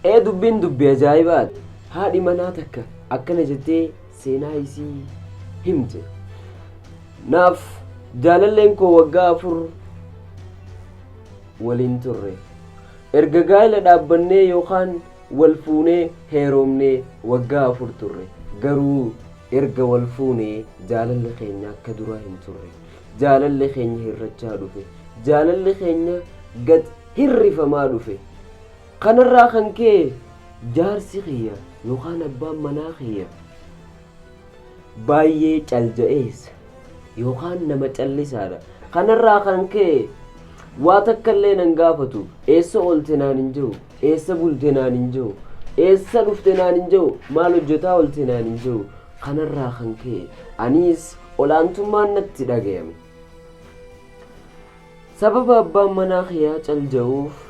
dubbiin dubbii ajaa'ibaati. Haadhi manaa takka akkana jettee seenaa isii himte. Naaf jaalalleen koo waggaa 4 waliin turre. Erga gaa'ela dhaabbannee yookaan wal fuunee heeromnee waggaa 4 turre. Garuu erga wal fuunee jaalalli keenya akka duraa hin turre. Jaalalli keenya hirrachaa dhufe. Jaalalli keenya gad hirrifamaa dhufe. Kanarraa kan ka'e jaarsi kiyya yookaan abbaan manaa kiyya baay'ee calja'eessa yookaan nama callisaadha. Kanarraa kan ka'e waa takka illee nan gaafatu. Eessa oolte naan hin jiru, eessa bulte naan hin jiru, eessa dhufte naan hin jiru, maal hojjetaa oolte naan hin jiru. Kanarraa kan ka'e anis olaantummaan natti dhagayame. Sababa abbaan manaa kiyyaa calja'uuf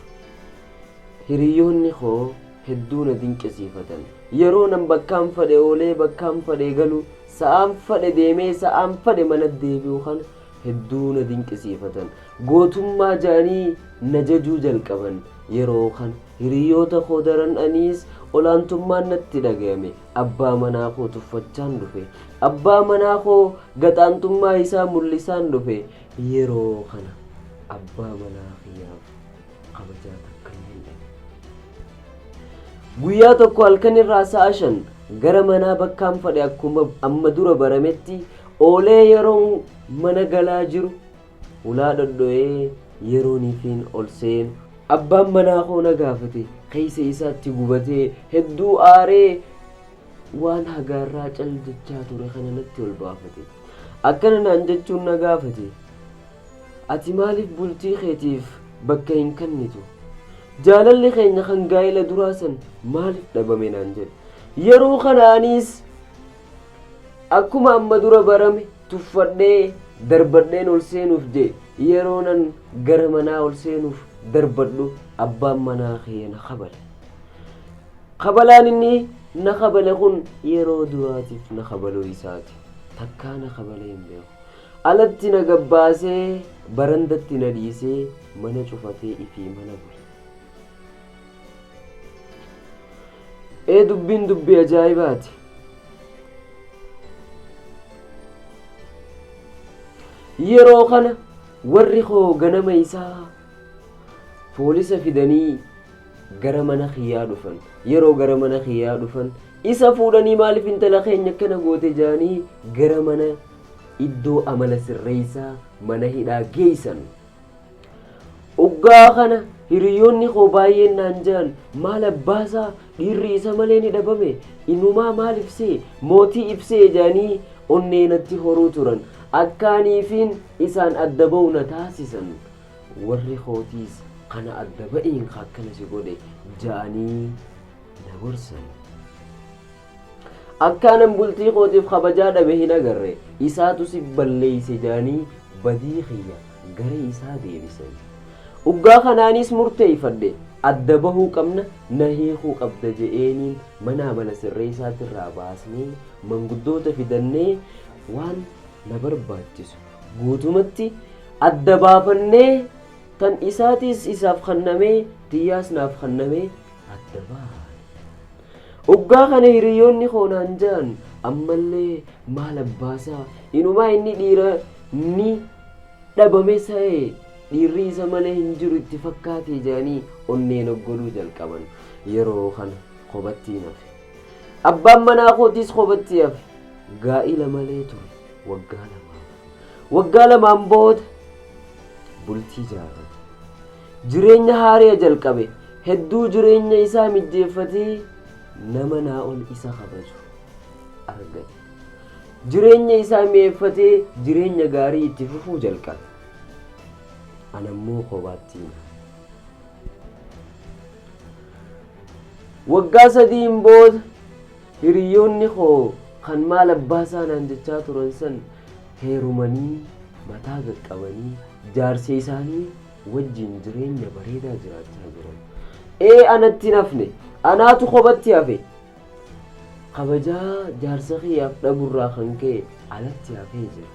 hiriyoonni koo hedduu na dinqisiifatan. Yeroo nan bakkaan fadhe oolee bakkaan fadhe galu, sa'aan fadhe deemee sa'aan fadhe mana deebi'u kana hedduu na dinqisiifatan. Gootummaa jaanii na jajuu jalqaban. Yeroo kana hiriyoota koo daran anis olaantummaan natti dhagayame. Abbaa manaa koo tuffachaan dhufe. Abbaa manaa koo gaxaantummaa isaa mul'isaan dhufe. Yeroo kana abbaa manaa kiyyaaf kabajaa takka hin dhabe. Guyyaa tokko halkan irraa sa'a 5 gara manaa bakkaan fadhe akkuma amma dura barametti oolee yeroo mana galaa jiru ulaa dhodho'ee yerooniifiin ol seenu. Abbaan manaa koo na gaafate. Keessa isaatti gubatee hedduu aaree waan hagaarraa caljachaa ture kana natti ol baafate. Akkana naan jechuun na gaafate. Ati maaliif bultii keetiif bakka hin kennitu? Jaalalli keenya kan gaa'ela duraa san maaliif dhabame naan jedhe. Yeroo kanaanis akkuma amma dura barame tuffadhee darbadheen ol seenuuf jedhe. Yeroo nan gara manaa ol seenuuf darbadhu abbaan manaa kiyya na kabale. Kabalaan inni na kabale kun yeroo duraatiif na kabaluu isaati. Takkaa na kabalee hin beeku. Alatti na gabbaasee barandatti na dhiisee mana cufatee ifii mana bule. Dubbiin dubbii ajaa'ibaati. Yeroo kana warri koo ganama isaa poolisa fidanii gara mana kiyyaa dhufan. Yeroo gara mana kiyyaa dhufan isa fuudhanii maaliif intala keenya akkana goote jaanii gara mana iddoo amala sirreessaa mana hidhaa geessan. Uggaa kana hiriyoonni koo baay'een naan jedhan maal abbaasaa dhiirri isa malee ni dhabame inumaa maal ibsee mootii ibsee jaanii onneenatti horuu turan. Akkaaniifiin isaan adda ba'u na taasisan. Warri kootiis kana adda ba'iin akkana si godhe jaanii na gorsan. Akkaanan bultii kootiif kabajaa dhabe hin agarre. Isaatu si balleeyse jaanii badii kiyya gara isaa deebisan. Uggaa kanaanis murteeffadhe adda bahuu qabna na hiikuu qabda je'eeniin mana amala sirreessaatirraa baasnee manguddoota fidannee waan na barbaachisu guutumatti adda baafannee tan isaatis isaaf kennamee tiyyaas naaf kennamee adda baafne. Uggaa kana hiriyoonni koo naan jedhan ammallee maal abbaasaa inumaa inni dhiira ni dhabame sa'ee dhiirri isa malee hin jiru itti fakkaate jedhanii onneen oggoluu jalqaban. Yeroo kana kophattii hafe. Abbaan manaa kootiis kophattii hafe. Gaa'ila malee ture waggaa 2. Waggaa 2 booda bultii jaarrate. Jireenya haaraa jalqabe. Hedduu jireenya isaa mijjeeffatee nama naa ol isa kabaju argate. Jireenya isaa mi'eeffatee jireenya gaarii itti fufuu jalqabe. Anammoo kophattiin. Waggaa 3 booda hiriyoonni koo kan maal abbaasaa naan jechaa turan san heerumanii mataa qaqqabanii jaarsa isaanii wajjin jireenya bareedaa jiraachaa jiran. Anatti nafne anaatu kophatti hafe. Kabajaa jaarsa kiyyaaf dhaburraa kan ka'e alatti hafee jira.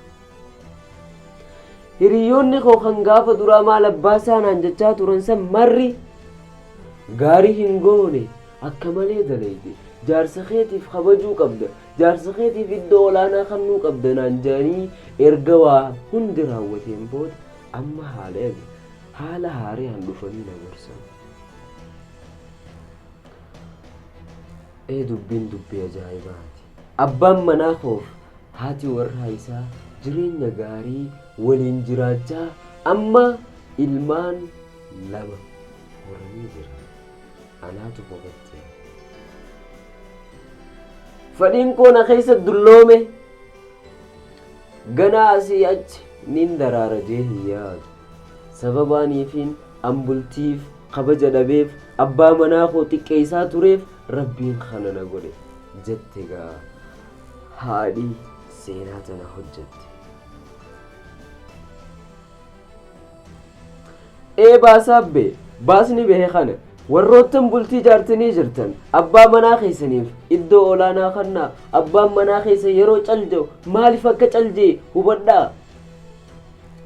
Hiriyoonni koo kan gaafa duraa maal abbaasaa naan jechaa turan san marri gaarii hin goone akka malee dalayde jaarsa keetiif kabajuu qabda jaarsa keetiif iddoo olaanaa kennuu qabda naan jedhanii erga waa hundi raawwateen booda amma haala haaraan dhufanii na gorsan. Dubbiin dubbii ajaa'ibaati. Abbaan manaa koof haati warraa isaa jireenya gaarii waliin jiraachaa amma ilmaan 2 horanii jira. Anaatu boqotte. Fadhiin koo na keessa dulloome ganaa asii achi nin daraara jee hin yaadu. Sababaaniifin ambultiif kabaja dhabeef abbaa manaa koo xiqqeessaa tureef rabbiin kana na godhe jette gaa haadhi seenaa tana hojjette. Baasaabbe baasni bahe kana warroottan bultii jaartanii jirtan abbaa manaa keessaniif iddoo olaanaa kannaa abbaan manaa keessa yeroo calja'u maaliif akka caljee hubadhaa.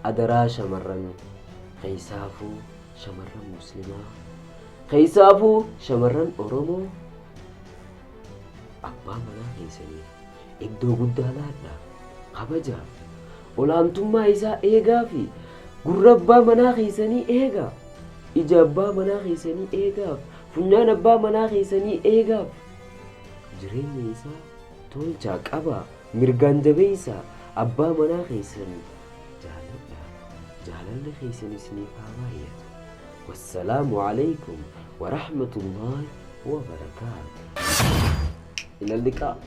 Adaraa shamarran keessaafuu shamarran muslimaa keessaafuu shamarran oromoo abbaa manaa keessaniif iddoo guddaa laadhaa kabajaa olaantummaa isaa eegaa fi gurra abbaa manaa keessanii eegaa ija abbaa manaa keessanii eegaaf funyaan abbaa manaa keessanii eegaaf jireenya isaa tolchaa qabaa mirgaan jabeessaa abbaa manaa keessanii jaalalli keessanis ni baay'ata. والسلام عليكم ورحمة الله وبركاته. إلى اللقاء.